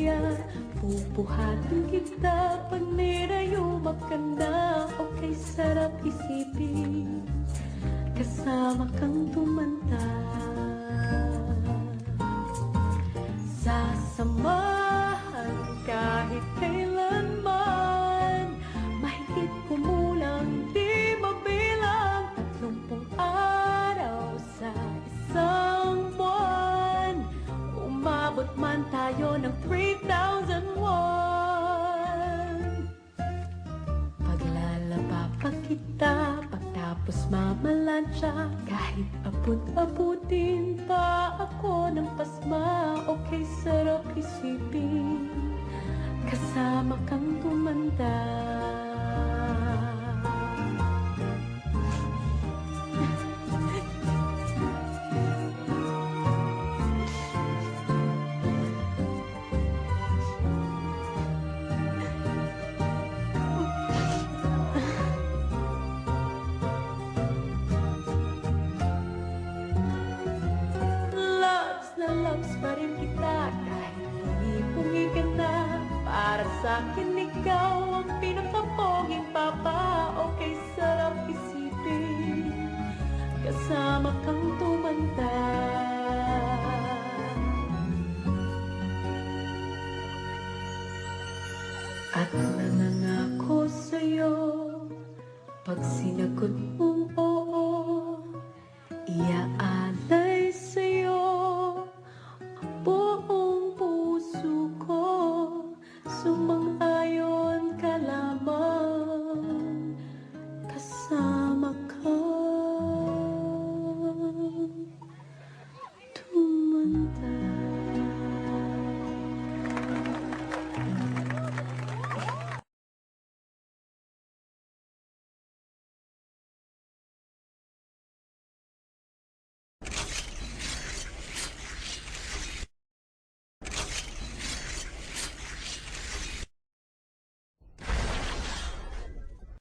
yan. Pupuhatin kita pag nirayumak ka na. Okay, sarap isipin kasama kang tumanda. Sasamahan kahit kailanman, mahigit kumulang di mabilang 30 araw sa isang buwan. Umabot man tayo ng 3,001. Paglalaba pa kita, pagtapos mamalansya, kahit abot-abutin pa ako ng pasma. Okay, sarap isipin kasama kang tumanda. Loves pa rin kita kahit pungi-pungi ka na. Para sa'kin ikaw ang pinakapoging papa. Okay, sarap isipin kasama kang tumanda. At nangangako sa'yo pag sinagot mo